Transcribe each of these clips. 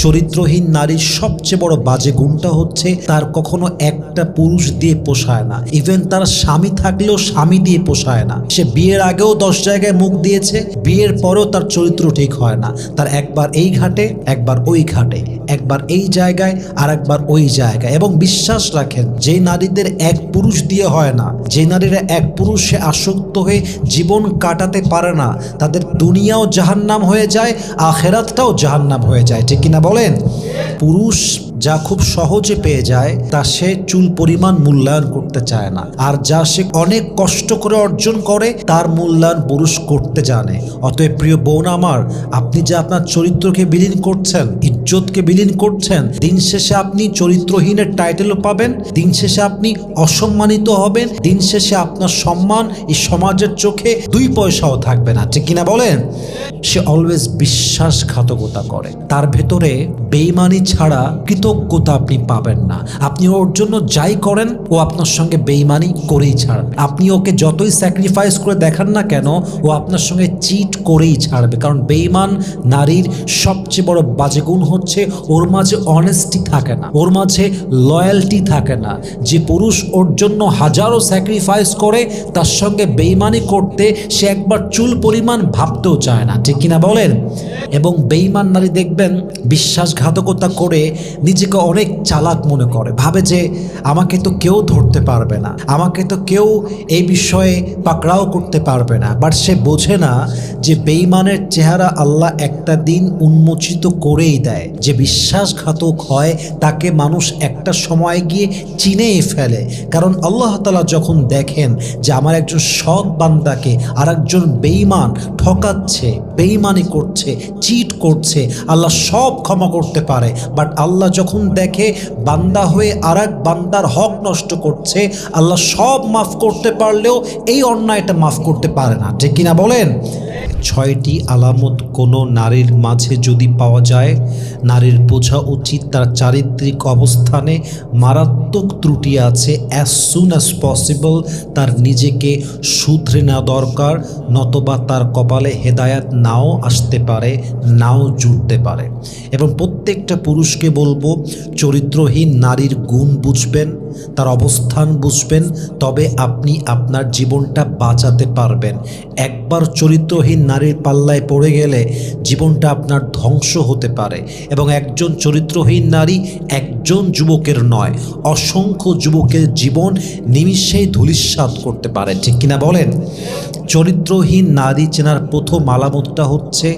চরিত্রহীন নারীর সবচেয়ে বড় বাজে গুণটা হচ্ছে তার কখনো একটা পুরুষ দিয়ে পোষায় না। ইভেন তার স্বামী থাকলেও স্বামী দিয়ে পোষায় না। সে বিয়ের আগেও 10 জায়গায় মুখ দিয়েছে, বিয়ের পরেও তার চরিত্র ঠিক হয় না। তার একবার এই ঘাটে, একবার ওই ঘাটে, একবার এই জায়গায় আর একবার ওই জায়গায়। এবং বিশ্বাস রাখেন, যে নারীদের এক পুরুষ দিয়ে হয় না, যে নারীরা এক পুরুষে আসক্ত হয়ে জীবন কাটাতে পারে না, তাদের দুনিয়াও জাহান্নাম হয়ে যায়, আখেরাতটাও জাহান্নাম হয়ে যায়। ঠিক কিনা বলেন? পুরুষ যা খুব সহজে পেয়ে যায় তা সে চুল পরিমাণ মূল্যায়ন করতে চায় না, আর যা সে অনেক কষ্ট করে অর্জন করে তার মূল্যায়ন পুরুষ করতে জানে। অতএব প্রিয় বোন আমার, আপনি যে আপনার চরিত্রকে বিলীন করছেন, ইজ্জতকে বিলীন করছেন, দিন শেষে আপনি চরিত্রহীনের টাইটেলও পাবেন, দিন শেষে আপনি অসম্মানিত হবেন, দিন শেষে আপনার সম্মান এই সমাজের চোখে 2 পয়সাও থাকবে না। ঠিক কিনা বলেন? সে অলওয়েজ বিশ্বাসঘাতকতা করে, তার ভেতরে বেঈমানি ছাড়া কৃতজ্ঞতা আপনি পাবেন না। আপনি ওর জন্য যাই করেন ও আপনার সঙ্গে বেঈমানি করেই ছাড়বে। আপনি ওকে যতই স্যাক্রিফাইস করে দেখান না কেন, ও আপনার সঙ্গে চিট করেই ছাড়বে। কারণ বেঈমান নারীর সবচেয়ে বড় বাজে গুণ হচ্ছে ওর মাঝে অনেস্টি থাকে না, ওর মাঝে লয়্যালটি থাকে না। যে পুরুষ ওর জন্য হাজারো স্যাক্রিফাইস করে, তার সঙ্গে বেঈমানি করতে সে একবার চুল পরিমাণ ভাবতেও চায় না। ঠিক কিনা বলেন? এবং বেঈমান নারী দেখবেন বিশ্বাসঘাতকতা করে নিজেকে অনেক চালাক মনে করে, ভাবে যে আমাকে তো কেউ ধরতে পারবে না, আমাকে তো কেউ এই বিষয়ে পাকড়াও করতে পারবে না। বাট সে বোঝে না যে বেঈমানের চেহারা আল্লাহ একটা দিন উন্মোচিত করেই দেয়। যে বিশ্বাসঘাতক হয় তাকে মানুষ একটা সময় গিয়ে চিনেই ফেলে। কারণ আল্লাহ তাআলা যখন দেখেন যে আমার একজন সৎ বান্দাকে আর একজন বেঈমান ঠকাচ্ছে, বেঈমানি করছে, চিট করছে, আল্লাহ সব ক্ষমা করতে পারে। বাট আল্লাহ যখন দেখে বান্দা হয়ে আর এক বান্দার হক নষ্ট করছে, আল্লাহ সব মাফ করতে পারলেও এই অন্যায়টা মাফ করতে পারে না। ঠিক কিনা বলেন? 6টি আলামত কোনো নারীর মাঝে যদি পাওয়া যায়, নারীর বোঝা উচিত তার চারিত্রিক অবস্থানে মারাত্মক ত্রুটি আছে। অ্যাজ সুন অ্যাজ পসিবল তার নিজেকে শুধরে নেওয়া দরকার, নতবা তার কপালে হেদায়াত নাও আসতে পারে, নাও জুটতে পারে। এবং প্রত্যেকটা পুরুষকে বলবো, চরিত্রহীন নারীর গুণ বুঝবেন, তার অবস্থান বুঝবেন, তবে আপনি আপনার জীবনটা বাঁচাতে পারবেন। একবার চরিত্রহীন নারীর পাল্লায় পড়ে গেলে জীবনটা আপনার ধ্বংস হতে পারে। এবং একজন চরিত্রহীন নারী একজন যুবকের নয়, অসংখ্য যুবকের জীবন নিমিষেই ধূলিসাৎ করতে পারে। ঠিক কিনা বলেন? চরিত্রহীন নারী চেনার প্রথম আলামতটা হচ্ছে,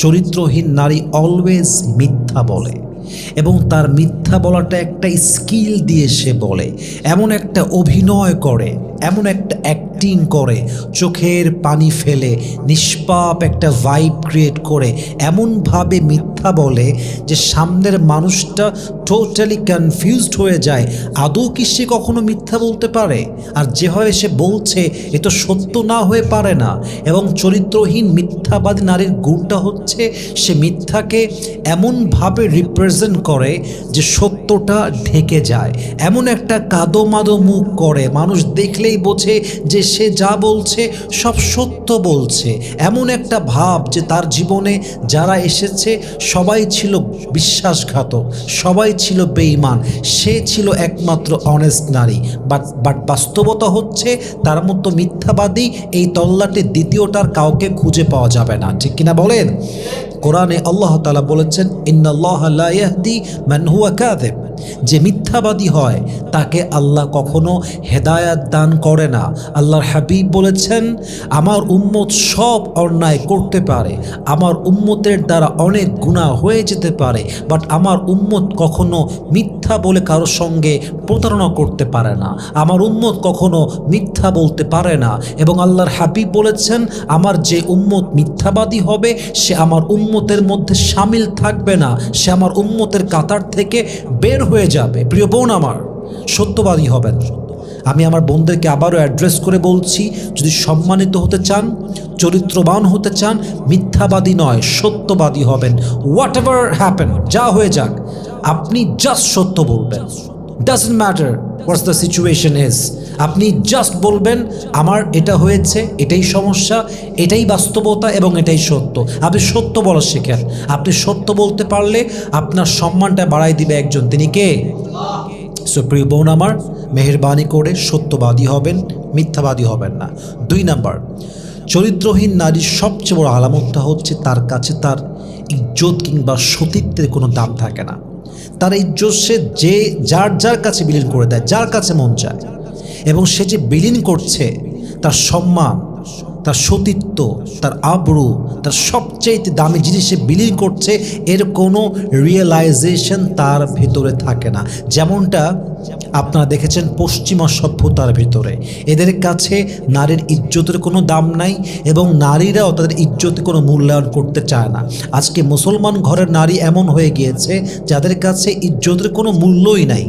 চরিত্রহীন নারী অলওয়েজ মিথ্যা বলে, এবং তার মিথ্যা বলাটা একটা স্কিল দিয়ে সে বলে। এমন একটা অভিনয় করে, এমন একটা অ্যাক্টিং করে, চোখের পানি ফেলে নিষ্পাপ একটা ভাইব ক্রিয়েট করে, এমনভাবে মিথ্যা বলে যে সামনের মানুষটা টোটালি কনফিউজড হয়ে যায়, আদৌ কি সে কখনো মিথ্যা বলতে পারে? আর যেভাবে সে বলছে এ তো সত্য না হয়ে পারে না। এবং চরিত্রহীন মিথ্যাবাদী নারীর গুণটা হচ্ছে, সে মিথ্যাকে এমনভাবে রিপ্রেজেন্ট করে যে সত্যটা ঢেকে যায়। এমন একটা কাদো মাদো মুখ করে, মানুষ দেখলেই বোঝে যে সে যা বলছে সব সত্য বলছে। এমন একটা ভাব যে তার জীবনে যারা এসেছে সবাই ছিল বিশ্বাসঘাতক, সবাই ছিল বেঈমান, সে ছিল একমাত্র অনেস্ট নারী। বাট বাস্তবতা হচ্ছে তার মতো মিথ্যাবাদী এই তল্লাটে দ্বিতীয়টার কাউকে খুঁজে পাওয়া যাবে না। ঠিক কিনা বলেন? কোরআনে আল্লাহ তাআলা বলেছেন, ইন্নাল্লাহা লা ইয়াহদি মান হুয়া কাযিব, যে মিথ্যাবাদী হয় তাকে আল্লাহ কখনো হেদায়াত দান করে না। আল্লাহর হাবিব বলেছেন, আমার উম্মত সব অন্যায় করতে পারে, আমার উম্মতের দ্বারা অনেক গুনাহ হয়ে যেতে পারে, বাট আমার উম্মত কখনো মিথ্যা বলে কারোর সঙ্গে প্রতারণা করতে পারে না, আমার উম্মত কখনো মিথ্যা বলতে পারে না। এবং আল্লাহর হাবিব বলেছেন, আমার যে উম্মত মিথ্যাবাদী হবে সে আমার উম্মতের মধ্যে শামিল থাকবে না, সে আমার উম্মতের কাতার থেকে বের হয়ে যাবে। প্রিয় বোন আমার, সত্যবাদী হবেন। আমি আমার বোনদেরকে আবারও অ্যাড্রেস করে বলছি, যদি সম্মানিত হতে চান, চরিত্রবান হতে চান, মিথ্যাবাদী নয় সত্যবাদী হবেন। হোয়াট এভার হ্যাপেন, যা হয়ে যাক, আপনি জাস্ট সত্য বলবেন। Doesn't matter what's the situation is. আপনি জাস্ট বলবেন আমার এটা হয়েছে, এটাই সমস্যা, এটাই বাস্তবতা এবং এটাই সত্য। আপনি সত্য বলা শেখেন। আপনি সত্য বলতে পারলে আপনার সম্মানটা বাড়াই দিবে একজন, তিনি কে? সো প্রিয় বোন আমার, মেহেরবানি করে সত্যবাদী হবেন, মিথ্যাবাদী হবেন না। 2 নাম্বার, চরিত্রহীন নারীর সবচেয়ে বড় আলামতটা হচ্ছে তার কাছে তার ইজ্জত কিংবা সতীত্বের কোনো দাম থাকে না। তার ইজ্জত সে যার কাছে বিলীন করে দেয়, যার কাছে মন চায়। এবং সে যে বিলীন করছে, তার সম্মান, তার সতীত্ব, তার আবরু, তার সবচেয়ে দামি জিনিস সে বিলীন করছে, এর কোনো রিয়েলাইজেশন তার ভেতরে থাকে না। যেমনটা আপনারা দেখেছেন পশ্চিমা সভ্যতার ভিতরে, এদের কাছে নারীর ইজ্জতের কোনো দাম নাই এবং নারীরাও তাদের ইজ্জতে কোনো মূল্যায়ন করতে চায় না। আজকে মুসলমান ঘরের নারী এমন হয়ে গিয়েছে যাদের কাছে ইজ্জতের কোনো মূল্যই নাই।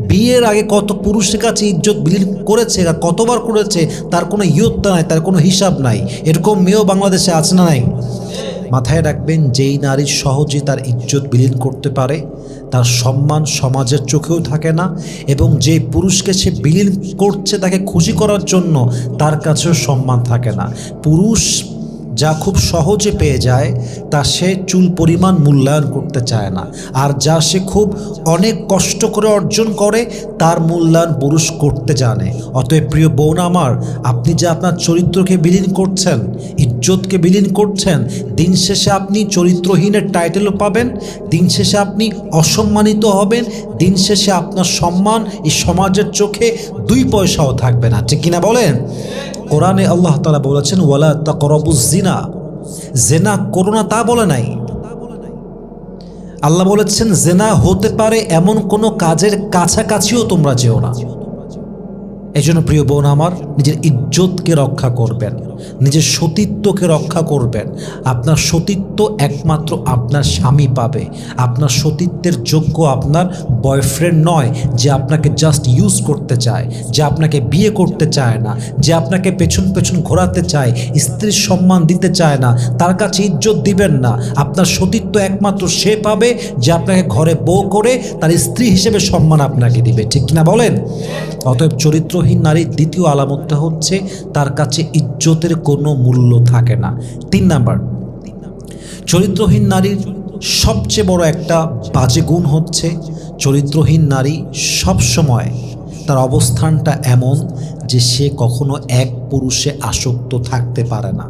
বিয়ের আগে কত পুরুষের কাছে ইজ্জত বিলীন করেছে আর কতবার করেছে তার কোনো ইয়ত্তা নাই, তার কোনো হিসাব নাই। এরকম মেয়েও বাংলাদেশে আছে না নাই? মাথায় রাখবেন, যেই নারী সহজে তার ইজ্জত বিলীন করতে পারে তার সম্মান সমাজের চোখেও থাকে না, এবং যে পুরুষকে সে বিলীন করছে তাকে খুশি করার জন্য তার কাছেও সম্মান থাকে না। পুরুষ যা খুব সহজে পেয়ে যায় তা সে চুল পরিমাণ মূল্যায়ন করতে চায় না, আর যা সে খুব অনেক কষ্ট করে অর্জন করে তার মূল্যায়ন পুরুষ করতে জানে। অতএব প্রিয় বোন আমার, আপনি যে আপনার চরিত্রকে বিলীন করছেন, ইজ্জতকে বিলীন করছেন, দিন শেষে আপনি চরিত্রহীনের টাইটেলও পাবেন, দিন শেষে আপনি অসম্মানিত হবেন, দিন শেষে আপনার সম্মান এই সমাজের চোখে 2 পয়সাও থাকবে না। ঠিক কিনা বলেন? কোরআনে আল্লাহ তাআলা বলেছেন ওয়ালা তাকরাবুজ জিনা, জেনা করো না তা বলে নাই। আল্লাহ বলেছেন জেনা হতে পারে এমন কোনো কাজের কাছাকাছিও তোমরা যেও না। এই জন্য প্রিয় বোন আমার, নিজের ইজ্জতকে রক্ষা করবেন, নিজের সতীত্বকে রক্ষা করবেন। আপনার সতীত্ব একমাত্র আপনার স্বামী পাবে। আপনার সতীত্বের যোগ্য আপনার বয়ফ্রেন্ড নয়, যে আপনাকে জাস্ট ইউজ করতে চায়, যে আপনাকে বিয়ে করতে চায় না, যে আপনাকে পেছন পেছন ঘোরাতে চায়, স্ত্রীর সম্মান দিতে চায় না, তার কাছে ইজ্জত দিবেন না। আপনার সতীত্ব একমাত্র সে পাবে যে আপনাকে ঘরে বউ করে তার স্ত্রী হিসেবে সম্মান আপনাকে দিবে। ঠিক কিনা বলেন? অতএব চরিত্রহীন নারীর দ্বিতীয় আলামতটা হচ্ছে তার কাছে ইজ্জতের কোনো মূল্য থাকে না। 3 নাম্বার, চরিত্রহীন নারীর সবচেয়ে বড় একটা বাজে গুণ হচ্ছে চরিত্রহীন নারী সবসময় তার অবস্থানটা এমন যে সে কখনো এক পুরুষে আসক্ত থাকতে পারে না,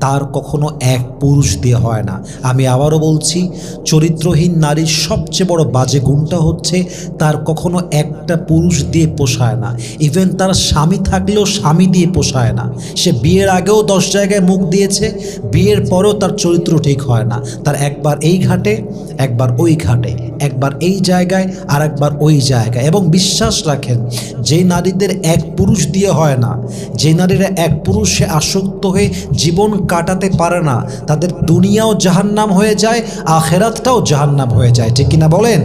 তার কখনো এক পুরুষ দিয়ে হয় না। আমি আবারও বলছি, চরিত্রহীন নারীর সবচেয়ে বড় বাজে গুণটা হচ্ছে তার কখনো একটা পুরুষ দিয়ে পোষায় না। ইভেন তার স্বামী থাকলেও স্বামী দিয়ে পোষায় না। সে বিয়ের আগেও 10 জায়গায় মুখ দিয়েছে, বিয়ের পরেও তার চরিত্র ঠিক হয় না। তার একবার এই ঘাটে, একবার ওই ঘাটে, একবার এই জায়গায় আর একবার ওই জায়গায়। এবং বিশ্বাস রাখেন, যে নারীদের এক পুরুষ দিয়ে হয় না, যে নারীরা এক পুরুষে আসক্ত হয়ে জীবন কাটাতে পারে না, তাদের দুনিয়াও জাহান্নাম হয়ে যায়, আখেরাতটাও জাহান্নাম হয়ে যায়। ঠিক কিনা বলেন?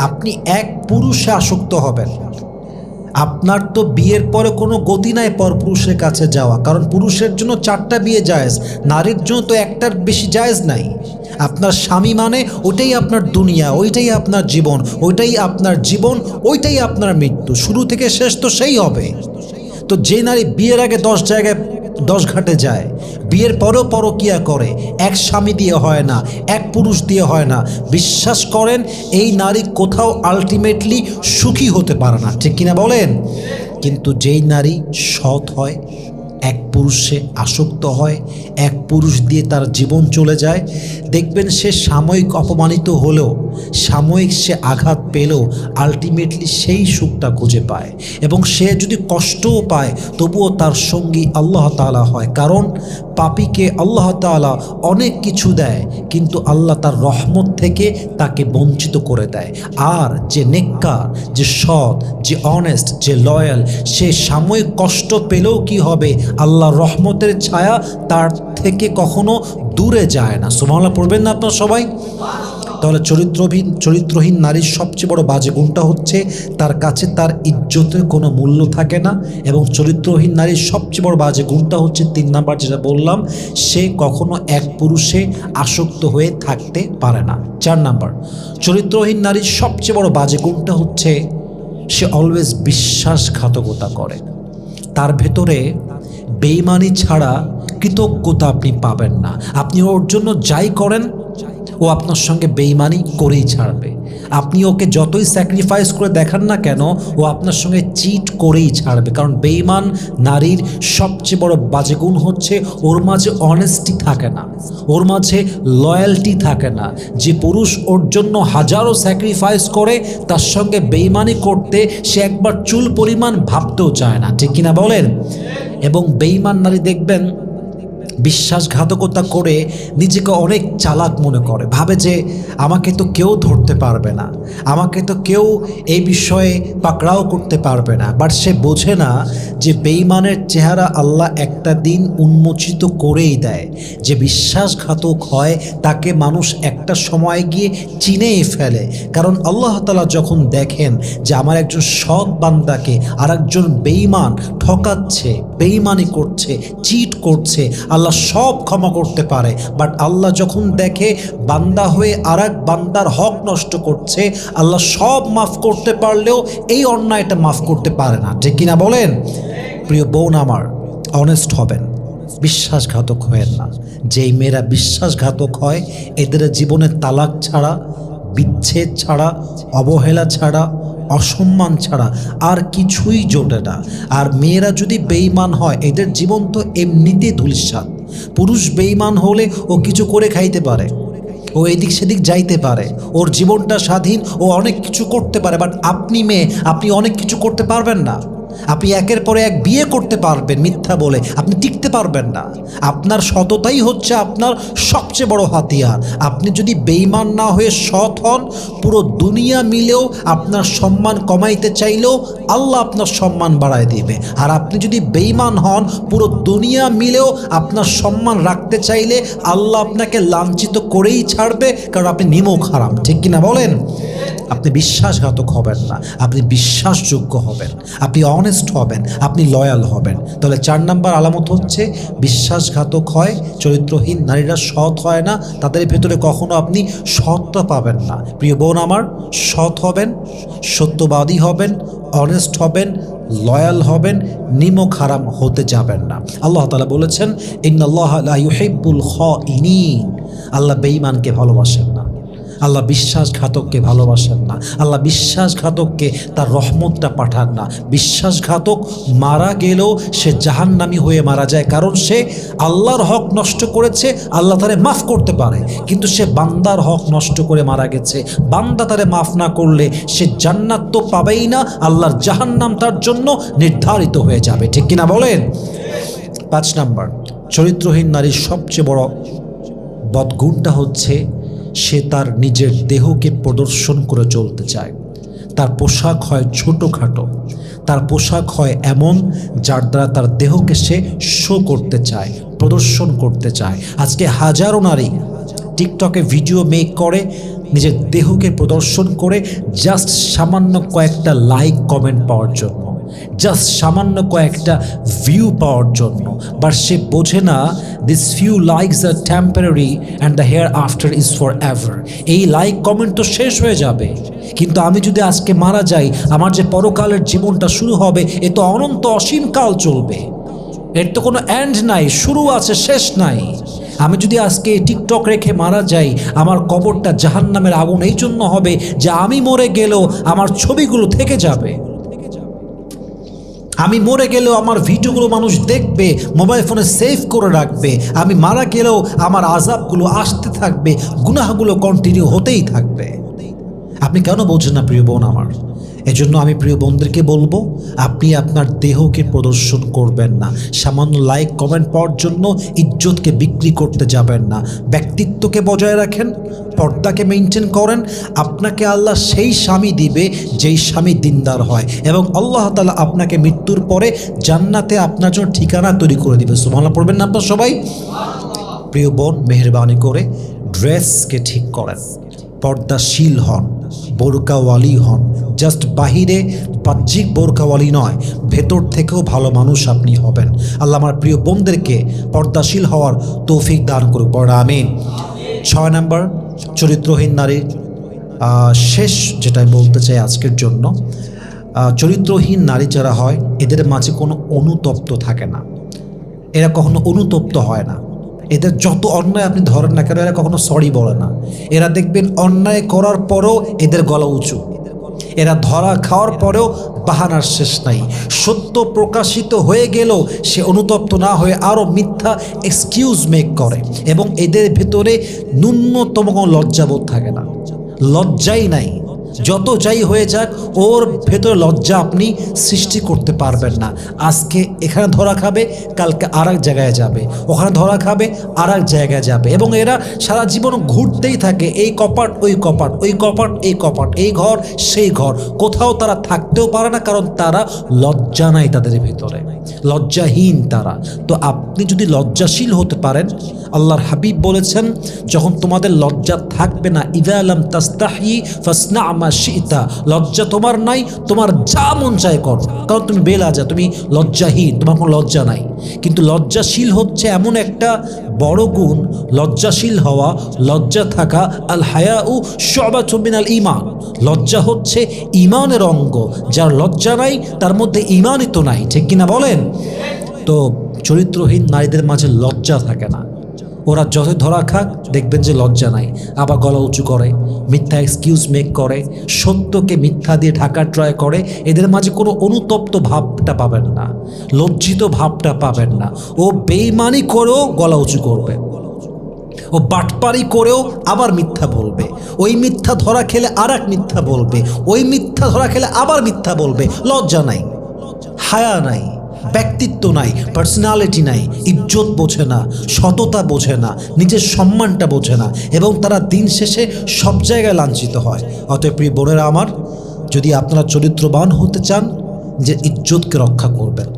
আপনি এক পুরুষে আসক্ত হবেন, আপনার তো বিয়ের পরে কোনো গতি নাই পরপুরুষের কাছে যাওয়া, কারণ পুরুষের জন্য 4টা বিয়ে জায়েজ, নারীর জন্য তো একটার বেশি জায়েজ নাই। আপনার স্বামী মানে ওইটাই আপনার দুনিয়া, ওইটাই আপনার জীবন, ওইটাই আপনার জীবন, ওইটাই আপনার মৃত্যু, শুরু থেকে শেষ তো সেই হবে। তো যে নারী বিয়ের আগে 10 জায়গায় 10 ঘাটে যায়, বিয়ের পরেও পরকিয়া করে, এক স্বামী দিয়ে হয় না, এক পুরুষ দিয়ে হয় না, বিশ্বাস করেন এই নারী কোথাও আলটিমেটলি সুখী হতে পারে না। ঠিক কিনা বলেন? কিন্তু যেই নারী সৎ হয়, এক পুরুষে আসক্ত হয়, এক পুরুষ দিয়ে তার জীবন চলে যায়, দেখবেন সে সাময়িক অপমানিত হলেও, সাময়িক সে আঘাত পেলেও আলটিমেটলি সেই সুখটা খুঁজে পায়। এবং সে যদি কষ্টও পায় তবুও তার সঙ্গী আল্লাহ তাআলা হয়। কারণ পাপীকে আল্লাহ তাআলা অনেক কিছু দেয়, কিন্তু আল্লাহ তার রহমত থেকে তাকে বঞ্চিত করে দেয়। আর যে নেককার, যে সৎ, যে অনেস্ট, যে লয়াল, সে সাময়িক কষ্ট পেলেও কি হবে, আল্লাহর রহমতের ছায়া তার থেকে কখনো দূরে যায় না। সুবহানাল্লাহ পড়বেন না আপনারা সবাই? তাহলে চরিত্রহীন নারীর সবচেয়ে বড় বাজে গুণটা হচ্ছে তার কাছে তার ইজ্জতের কোনো মূল্য থাকে না। এবং চরিত্রহীন নারীর সবচেয়ে বড় বাজে গুণটা হচ্ছে 3 নাম্বার, যেটা বললাম, সে কখনো এক পুরুষে আসক্ত হয়ে থাকতে পারে না। 4 নাম্বার, চরিত্রহীন নারীর সবচেয়ে বড় বাজে গুণটা হচ্ছে সে অলওয়েজ বিশ্বাসঘাতকতা করে। তার ভেতরে বেঈমানি ছাড়া কৃতজ্ঞতা আপনি পাবেন না। আপনি ওর জন্য যাই করেন ও আপনার সঙ্গে বেঈমানি করেই ছাড়বে। আপনি ওকে যতই স্যাক্রিফাইস করে দেখান না কেন ও আপনার সঙ্গে চিট করেই ছাড়বে। কারণ বেঈমান নারীর সবচেয়ে বড় বাজে গুণ হচ্ছে ওর মাঝে অনেস্টি থাকে না, ওর মাঝে লয়্যালটি থাকে না। যে পুরুষ ওর জন্য হাজারো স্যাক্রিফাইস করে তার সঙ্গে বেঈমানি করতে সে একবার চুল পরিমাণ ভাবতেও চায় না, ঠিক কিনা বলেন? এবং বেঈমান নারী দেখবেন বিশ্বাসঘাতকতা করে নিজেকে অনেক চালাক মনে করে, ভাবে যে আমাকে তো কেউ ধরতে পারবে না, আমাকে তো কেউ এই বিষয়ে পাকড়াও করতে পারবে না। বাট সে বোঝে না যে বেঈমানের চেহারা আল্লাহ একটা দিন উন্মোচিত করেই দেয়। যে বিশ্বাসঘাতক হয় তাকে মানুষ একটা সময় গিয়ে চিনেই ফেলে। কারণ আল্লাহ তাআলা যখন দেখেন যে আমার একজন সৎ বান্দাকে আর একজন বেঈমান ঠকাচ্ছে, বেঈমানি করছে, চিট করছে, আল্লাহ সব ক্ষমা করতে পারে। বাট আল্লাহ যখন দেখে বান্দা হয়ে আর এক বান্দার হক নষ্ট করছে, আল্লাহ সব মাফ করতে পারলেও এই অন্যায়টা মাফ করতে পারে না, ঠিক কিনা বলেন? প্রিয় বোন আমার, অনেস্ট হবেন, বিশ্বাসঘাতক হয়েন না। যেই মেয়েরা বিশ্বাসঘাতক হয় এদের জীবনে তালাক ছাড়া, বিচ্ছেদ ছাড়া, অবহেলা ছাড়া, অসম্মান ছাড়া আর কিছুই জোটে না। আর মেয়েরা যদি বেঈমান হয় এদের জীবন তো এমনিতেই ধূলিসাৎ। পুরুষ বেঈমান হলে ও কিছু করে খাইতে পারে, ও এদিক সেদিক যাইতে পারে, ওর জীবনটা স্বাধীন, ও অনেক কিছু করতে পারে। বাট আপনি মেয়ে, আপনি অনেক কিছু করতে পারবেন না। আপনি একের পরে এক বিয়ে করতে পারবেন মিথ্যা বলে, আপনি টিকতে পারবেন না। আপনার সততাই হচ্ছে আপনার সবচেয়ে বড় হাতিয়ার। আপনি যদি বেঈমান না হয়ে সৎ হন, পুরো দুনিয়া মিলেও আপনার সম্মান কমাইতে চাইলেও আল্লাহ আপনার সম্মান বাড়ায় দিবে। আর আপনি যদি বেঈমান হন, পুরো দুনিয়া মিলেও আপনার সম্মান রাখতে চাইলে আল্লাহ আপনাকে লাঞ্ছিত করেই ছাড়বে, কারণ আপনি নিমক হারাম, ঠিক কিনা বলেন? আপনি বিশ্বাসঘাতক হবেন না, আপনি বিশ্বাসযোগ্য হবেন, আপনি অনেস্ট হবেন, আপনি লয়াল হবেন। তাহলে 4 নাম্বার আলামত হচ্ছে বিশ্বাসঘাতক হয় চরিত্রহীন নারীরা, সৎ হয় না, তাদের ভেতরে কখনো আপনি সৎটা পাবেন না। প্রিয় বোন আমার, সৎ হবেন, সত্যবাদী হবেন, অনেস্ট হবেন, লয়াল হবেন, নিমক হারাম হতে যাবেন না। আল্লাহ তাআলা বলেছেন ইন্নাল্লাহা লা ইউহিব্বুল খাইনিন, আল্লাহ বেঈমানকে ভালোবাসেন না, আল্লাহ বিশ্বাসঘাতককে ভালোবাসেন না, আল্লাহ বিশ্বাসঘাতককে তার রহমতটা পাঠান না। বিশ্বাসঘাতক মারা গেলেও সে জাহান্নামী হয়ে মারা যায়, কারণ সে আল্লাহর হক নষ্ট করেছে, আল্লাহ তারে মাফ করতে পারে, কিন্তু সে বান্দার হক নষ্ট করে মারা গেছে। বান্দা তারে মাফ না করলে সে জান্নাত তো পাবেই না, আল্লাহর জাহান্নাম তার জন্য নির্ধারিত হয়ে যাবে, ঠিক কিনা বলেন? 5 নাম্বার, চরিত্রহীন নারীর সবচেয়ে বড় বদগুণটা হচ্ছে সে তার নিজের দেহকে প্রদর্শন করে চলতে চায়। তার পোশাক হয় ছোটোখাটো, তার পোশাক হয় এমন যার দ্বারা তার দেহকে সে শো করতে চায়, প্রদর্শন করতে চায়। আজকে হাজারো নারী টিকটকে ভিডিও মেক করে নিজের দেহকে প্রদর্শন করে জাস্ট সামান্য কয়েকটা লাইক কমেন্ট পাওয়ার জন্য, জাস্ট সামান্য কয়েকটা ভিউ পাওয়ার জন্য। বাট সে বোঝে না this few likes are temporary and the hereafter is forever. এই লাইক কমেন্ট তো শেষ হয়ে যাবে, কিন্তু আমি যদি আজকে মারা যাই, আমার যে পরকালের জীবনটা শুরু হবে এ তো অনন্ত অসীমকাল চলবে, এর তো কোনো এন্ড নাই, শুরু আছে শেষ নাই। আমি যদি আজকে টিকটক রেখে মারা যাই, আমার কবরটা জাহান্নামের আগুন এই জন্য হবে যে আমি মরে গেলেও আমার ছবিগুলো থেকে যাবে, আমি মরে গেলেও আমার ভিডিওগুলো মানুষ দেখবে, মোবাইল ফোনে সেভ করে রাখবে। আমি মারা গেলেও আমার আযাবগুলো আসতে থাকবে, গুনাহগুলো কন্টিনিউ হতেই থাকবে। আপনি কেন বোঝেন না প্রিয় বোন আমার? এজন্য আমি প্রিয় বোনদেরকে বলবো, আপনি আপনার দেহকে প্রদর্শন করবেন না। সামান্য লাইক কমেন্ট পাওয়ার জন্য ইজ্জতকে বিক্রি করতে যাবেন না। ব্যক্তিত্বকে বজায় রাখেন, পর্দাকে মেনটেন করেন। আপনাকে আল্লাহ সেই স্বামী দিবে যেই স্বামী দিনদার হয়, এবং আল্লাহ তাআলা আপনাকে মৃত্যুর পরে জান্নাতে আপনার জন্য ঠিকানা তৈরি করে দিবে। সুবহানাল্লাহ পড়বেন না আপনার সবাই? প্রিয় বোন, মেহেরবানি করে ড্রেসকে ঠিক করেন, পর্দাশীল হন, বোরকাওয়ালি হন। জাস্ট বাহিরে বাহ্যিক বোরকাওয়ালি নয়, ভেতর থেকেও ভালো মানুষ আপনি হবেন। আল্লাহ আমার প্রিয় বোনদেরকে পর্দাশীল হওয়ার তৌফিক দান করুক, পড়া আমিন। 6 নাম্বার, চরিত্রহীন নারীর শেষ যেটা আমি বলতে চাই আজকের জন্য, চরিত্রহীন নারী যারা হয় এদের মাঝে কোনো অনুতপ্ত থাকে না, এরা কখনো অনুতপ্ত হয় না। এদের যত অন্যায় আপনি ধরেন না কেন এরা কখনো সরি বলে না। এরা দেখবেন অন্যায় করার পরেও এদের গলা উঁচু, এরা ধরা খাওয়ার পরেও বাহানার শেষ নাই। সত্য প্রকাশিত হয়ে গেলেও সে অনুতপ্ত না হয়ে আরও মিথ্যা এক্সকিউজ মেক করে, এবং এদের ভেতরে ন্যূনতম কোনো লজ্জাবোধ থাকে না, লজ্জাই নাই। যত যাই হয়ে যাক ওর ভেতরে লজ্জা আপনি সৃষ্টি করতে পারবেন না। আজকে এখানে ধরা খাবে, কালকে আর এক জায়গায় যাবে, ওখানে ধরা খাবে, আর এক জায়গায় যাবে, এবং এরা সারা জীবন ঘুরতেই থাকে, এই কপাট ওই কপাট, ওই কপাট এই কপাট, এই ঘর সেই ঘর, কোথাও তারা থাকতেও পারে না, কারণ তারা লজ্জা নাই তাদের ভিতরে, লজ্জাহীন তারা। তো আপনি যদি লজ্জাশীল হতে পারেন, আল্লাহর হাবিব বলেছেন যখন তোমাদের লজ্জা থাকবে না, ইযা লাম তাস্তাহি ফাসনা মা শিতা, লজ্জা তোমার নাই, তোমার যা মন চায় করো, কারণ তুমি বেলাজা, তুমি লজ্জাহীন, তোমার কোনো লজ্জা নাই। কিন্তু লজ্জাশীল হচ্ছে এমন একটা বড় গুণ, লজ্জাশীল হওয়া, লজ্জা থাকা, আল হায়াউ শুবাতুম মিনাল ঈমান, লজ্জা হচ্ছে ঈমানের অঙ্গ। যার লজ্জা নাই তার মধ্যে ঈমানই তো নাই, ঠিক কিনা বলেন? তো চরিত্রহীন নারীদের মাঝে লজ্জা থাকে না, ওরা যত ধরা খাক দেখবেন যে লজ্জা নাই, আবার গলা উঁচু করে, মিথ্যা এক্সকিউজ মেক করে, সত্যকে মিথ্যা দিয়ে ঢাকার ট্রাই করে। এদের মাঝে কোনো অনুতপ্ত ভাবটা পাবেন না, লজ্জিত ভাবটা পাবেন না। ও বেঈমানি করেও গলা উঁচু করবে, ও বাটপারি করেও আবার মিথ্যা বলবে, ওই মিথ্যা ধরা খেলে আর এক মিথ্যা বলবে, ওই মিথ্যা ধরা খেলে আবার মিথ্যা বলবে। লজ্জা নাই, হায়া নাই, ব্যক্তিত্ব নাই, পার্সোনালিটি নাই, ইজ্জত বোঝে না, সততা বোঝে না, নিজের সম্মানটা বোঝে না, এবং তারা দিন শেষে সব জায়গায় লাঞ্ছিত হয়। অতএব প্রিয় বোনেরা আমার, যদি আপনারা চরিত্রবান হতে চান, যে ইজ্জতকে রক্ষা করবেন,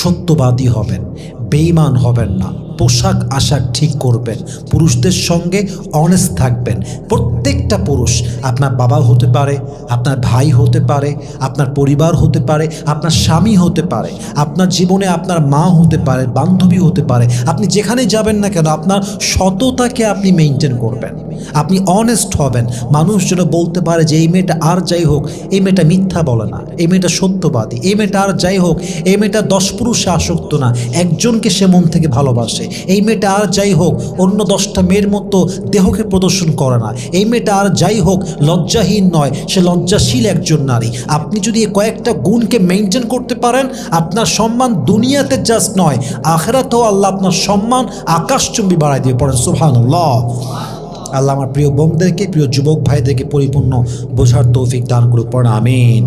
সত্যবাদী হবেন, বেঈমান হবেন না, পোশাক আশাক ঠিক করবেন, পুরুষদের সঙ্গে অনেস্ট থাকবেন। প্রত্যেকটা পুরুষ, আপনার বাবা হতে পারে, আপনার ভাই হতে পারে, আপনার পরিবার হতে পারে, আপনার স্বামী হতে পারে, আপনার জীবনে আপনার মা হতে পারে, বান্ধবী হতে পারে, আপনি যেখানে যাবেন না কেন আপনার সততাকে আপনি মেনটেন করবেন, আপনি অনেস্ট হবেন। মানুষ যেন বলতে পারে যে এই মেয়েটা আর যাই হোক, এই মেয়েটা মিথ্যা বলে না, এই মেয়েটা সত্যবাদী, এই মেয়েটা আর যাই হোক, এই মেয়েটা 10 পুরুষে আসক্ত না, একজনকে সে মন থেকে ভালোবাসে, এই মেয়েটা আর যাই হোক অন্য 10টা মেয়ের মতো দেহকে প্রদর্শন করে না, এই মেয়েটা আর যাই হোক লজ্জাহীন নয়, সে লজ্জাশীল একজন নারী। আপনি যদি এই কয়েকটা গুণকে মেনটেন করতে পারেন, আপনার সম্মান দুনিয়াতে জাস্ট নয়, আখিরাতেও আল্লাহ আপনার সম্মান আকাশচুম্বী বাড়ায় দিয়ে। পড়েন সুবহানাল্লাহ। আল্লাহ আমার প্রিয় বোনদেরকে, প্রিয় যুবক ভাইদেরকে পরিপূর্ণ বোঝার তৌফিক দান করুক। পড়েন আমিন।